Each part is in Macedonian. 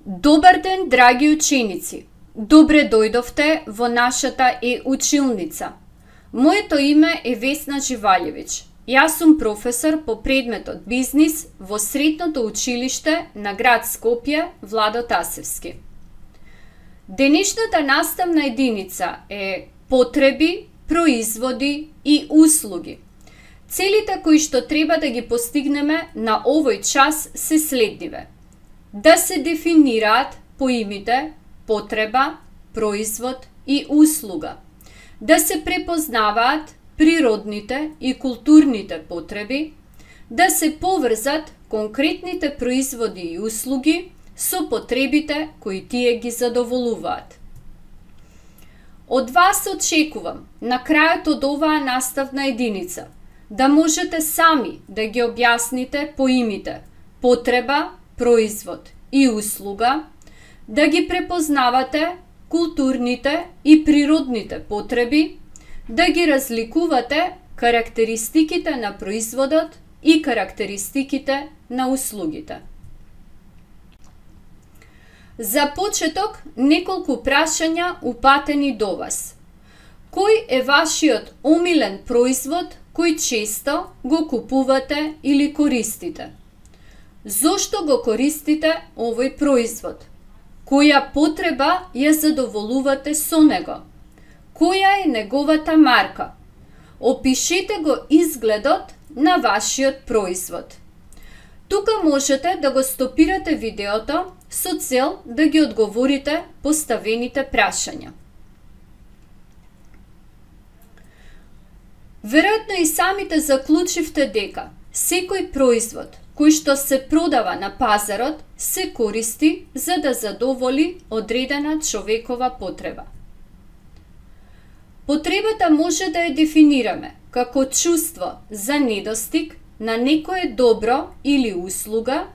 Добар ден, драги ученици! Добре дојдовте во нашата училница. Моето име е Весна Живалјевиќ. Јас сум професор по предметот бизнис во Средното училиште на град Скопје, Владо Тасевски. Денешната наставна единица е потреби, производи и услуги. Целите кои што треба да ги постигнеме на овој час се следниве: да се дефинираат поимите потреба, производ и услуга, да се препознаваат природните и културните потреби, да се поврзат конкретните производи и услуги со потребите кои тие ги задоволуваат. Од вас очекувам на крајот од оваа наставна единица да можете сами да ги објасните поимите потреба, производ и услуга, да ги препознавате културните и природните потреби, да ги разликувате карактеристиките на производот и карактеристиките на услугите. За почеток неколку прашања упатени до вас. Кој е вашиот омилен производ кој често го купувате или користите? Зошто го користите овој производ? Која потреба ја задоволувате со него? Која е неговата марка? Опишете го изгледот на вашиот производ. Тука можете да го стопирате видеото со цел да ги одговорите поставените прашања. Веројатно и самите заклучивте дека секој производ кој што се продава на пазарот се користи за да задоволи одредена човекова потреба. Потребата може да ја дефинираме како чувство за недостиг на некое добро или услуга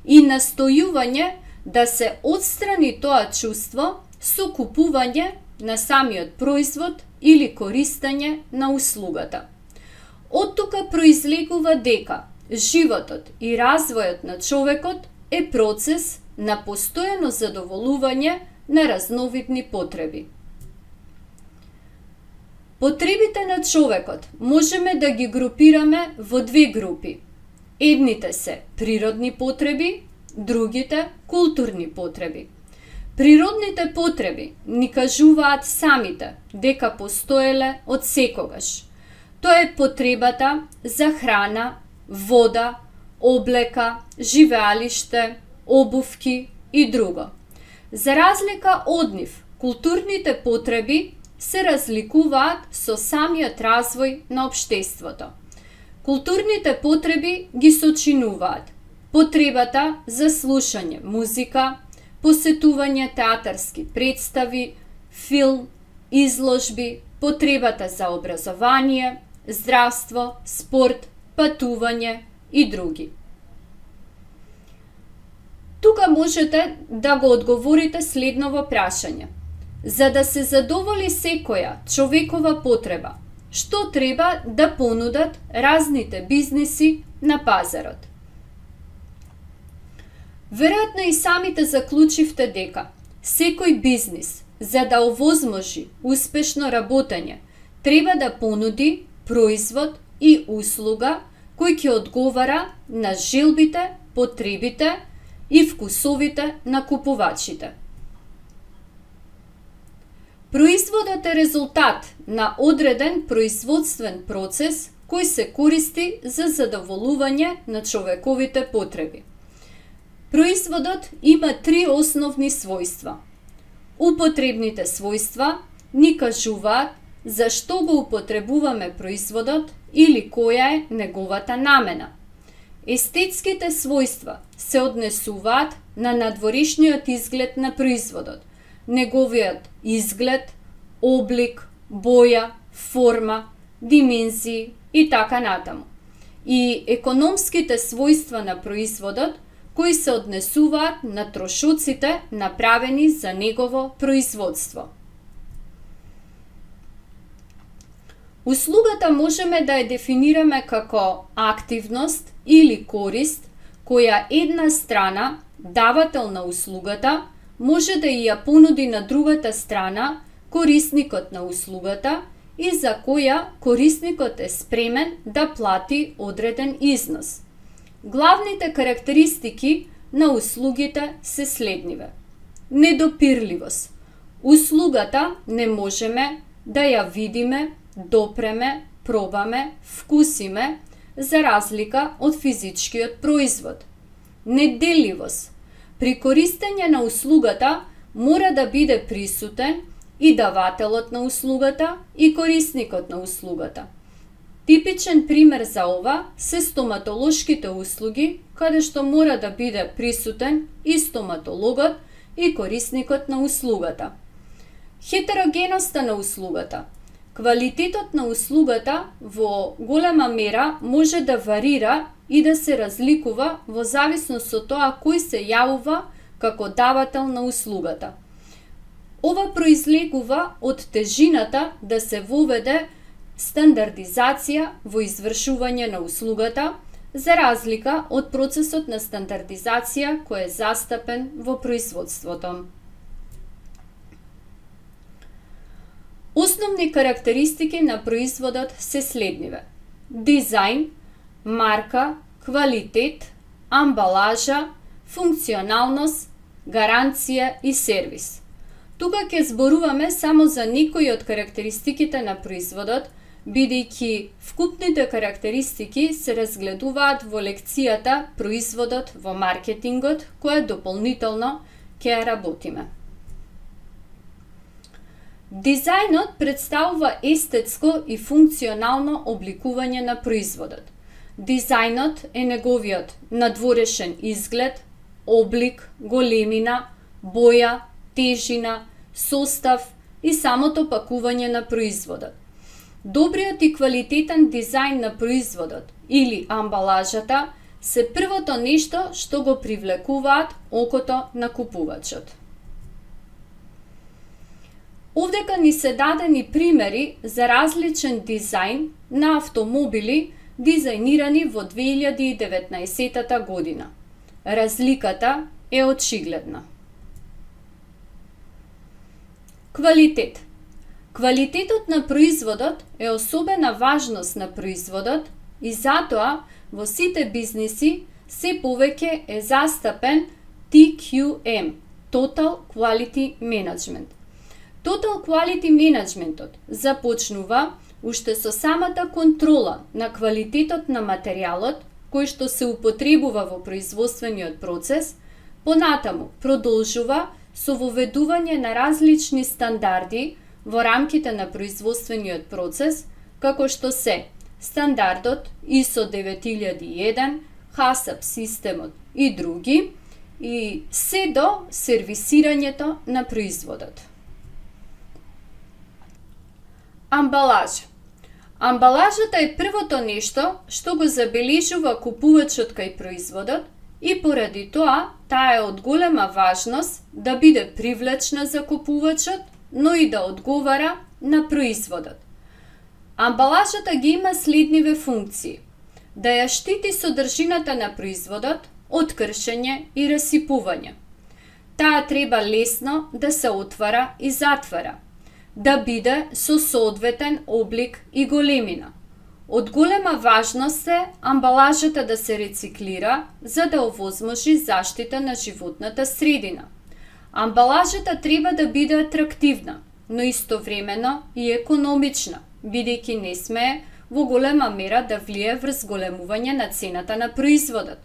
и настојување да се отстрани тоа чувство со купување на самиот производ или користење на услугата. Од тука произлегува дека животот и развојот на човекот е процес на постојано задоволување на разновидни потреби. Потребите на човекот можеме да ги групираме во две групи. Едните се природни потреби, другите културни потреби. Природните потреби ни кажуваат самите дека постоеле од секогаш. Тоа е потребата за храна, вода, облека, живеалиште, обувки и друго. За разлика од нив, културните потреби се разликуваат со самиот развој на општеството. Културните потреби ги сочинуваат потребата за слушање музика, посетување театарски представи, филм, изложби, потребата за образование, здравство, спорт, патување и други. Тука можете да го одговорите следново прашање. За да се задоволи секоја човекова потреба, што треба да понудат разните бизниси на пазарот? Веројатно и самите заклучивте дека секој бизнис, за да овозможи успешно работење, треба да понуди производ и услуга кој ќе одговара на желбите, потребите и вкусовите на купувачите. Производот е резултат на одреден производствен процес кој се користи за задоволување на човековите потреби. Производот има три основни својства. Употребните својства ни кажуваат зашто го употребуваме производот или која е неговата намена. Естетските својства се однесуваат на надворешниот изглед на производот, неговиот изглед, облик, боја, форма, димензии и така натаму. И економските својства на производот кои се однесуваат на трошоците направени за негово производство. Услугата можеме да ја дефинираме како активност или корист која една страна давател на услугата може да ја понуди на другата страна корисникот на услугата и за која корисникот е спремен да плати одреден износ. Главните карактеристики на услугите се следниве. Недопирливост. Услугата не можеме да ја видиме, допреме, пробаме, вкусиме, за разлика од физичкиот производ. Неделливост. При користење на услугата мора да биде присутен и давателот на услугата и корисникот на услугата. Типичен пример за ова се стоматолошките услуги, каде што мора да биде присутен и стоматологот и корисникот на услугата. Хетерогеноста на услугата. Квалитетот на услугата во голема мера може да варира и да се разликува во зависност од тоа кој се јавува како давател на услугата. Ова произлегува од тежината да се воведе стандардизација во извршување на услугата, за разлика од процесот на стандардизација кој е застапен во производството. Основни карактеристики на производот се следниве: дизајн, марка, квалитет, амбалажа, функционалност, гаранција и сервис. Тука ќе зборуваме само за некои од карактеристиките на производот, бидејќи вкупните карактеристики се разгледуваат во лекцијата Производот во маркетингот, која дополнително ќе ја работиме. Дизајнот представува естетско и функционално обликување на производот. Дизајнот е неговиот надворешен изглед, облик, големина, боја, тежина, состав и самото пакување на производот. Добриот и квалитетен дизајн на производот или амбалажата се првото нешто што го привлекуваат окото на купувачот. Овдека ни се дадени примери за различен дизајн на автомобили дизајнирани во 2019 година. Разликата е очигледна. Квалитет. Квалитетот на производот е особена важност на производот и затоа во сите бизниси се повеќе е застапен TQM – Total Quality Management. Total Quality Managementот започнува уште со самата контрола на квалитетот на материјалот кој што се употребува во производствениот процес, понатаму продолжува со воведување на различни стандарди во рамките на производствениот процес, како што се стандардот ISO 9001, HACCP системот и други, и се до сервисирањето на производот. Амбалажа. Амбалажата е првото нешто што го забележува купувачот кај производот и поради тоа таа е од голема важност да биде привлечна за купувачот, но и да одговара на производот. Амбалажата ги има следниве функции: да ја штити содржината на производот од кршење и расипување. Таа треба лесно да се отвара и затвара, да биде со соодветен облик и големина. Од голема важност е амбалажата да се рециклира за да овозможи заштита на животната средина. Амбалажата треба да биде атрактивна, но истовремено и економична, бидејќи не смее во голема мера да влие врз големување на цената на производот.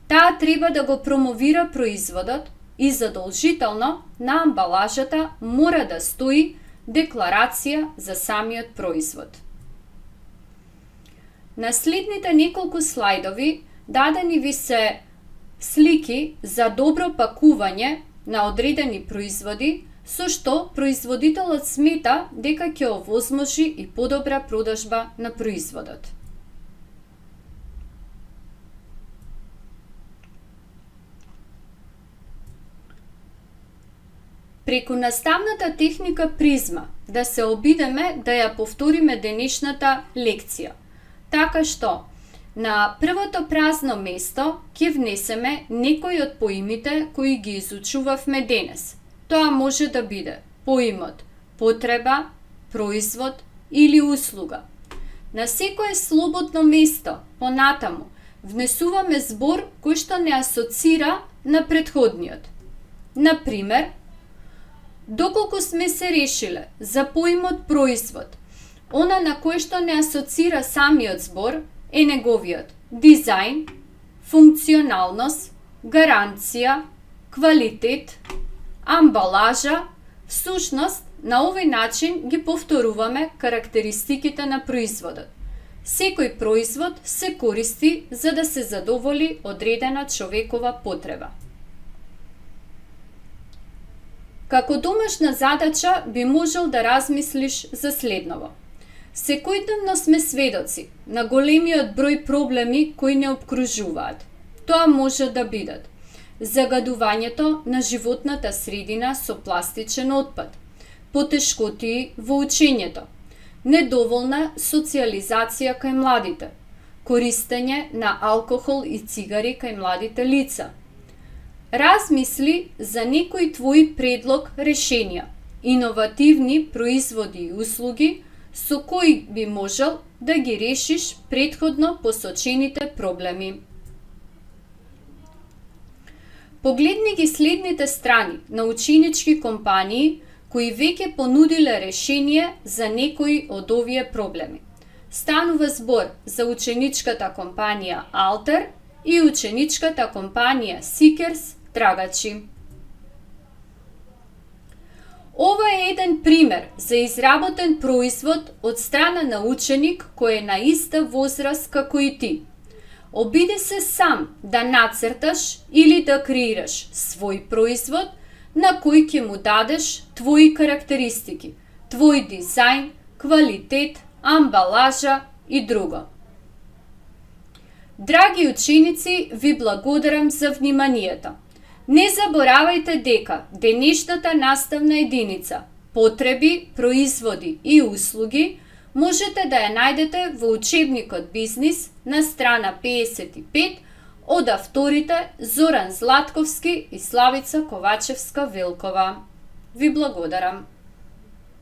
Таа треба да го промовира производот и задолжително на амбалажата мора да стои декларација за самиот производ. На следните неколку слајдови дадени ви се слики за добро пакување на одредени производи, со што производителот смета дека ќе овозможи и подобра продажба на производот. Преку наставната техника призма да се обидеме да ја повториме денешната лекција, така што На првото празно место ќе внесеме некои од поимите кои ги изучувавме денес. Тоа може да биде поимот потреба, производ или услуга. На секое слободно место, понатаму, внесуваме збор кој што не асоцира на претходниот. Например, доколку сме се решиле за поимот производ, она на кој што не асоцира самиот збор е неговиот дизајн, функционалност, гаранција, квалитет, амбалажа. Всушност, на овој начин ги повторуваме карактеристиките на производот. Секој производ се користи за да се задоволи одредена човекова потреба. Како домашна задача би можел да размислиш за следново. Секојдневно сме сведоци на големиот број проблеми кои не обкружуваат. Тоа може да бидат загадувањето на животната средина со пластичен отпад, потешкотии во учењето, недоволна социализација кај младите, користење на алкохол и цигари кај младите лица. Размисли за некој твој предлог решенија, иновативни производи и услуги со кои би можел да ги решиш претходно посочените проблеми. Погледни ги следните страни на ученички компании кои веќе понудиле решение за некои од овие проблеми. Станува збор за ученичката компанија Алтер и ученичката компанија Сикерс трагачи. Ова е еден пример за изработен производ од страна на ученик кој е на иста возраст како и ти. Обиди се сам да нацрташ или да креираш свој производ на кој ќе му дадеш твои карактеристики, твој дизајн, квалитет, амбалажа и друго. Драги ученици, ви благодарам за вниманието. Не заборавајте дека денешната наставна единица потреби, производи и услуги можете да ја најдете во учебникот Бизнис на страна 55 од авторите Зоран Златковски и Славица Ковачевска-Велкова. Ви благодарам.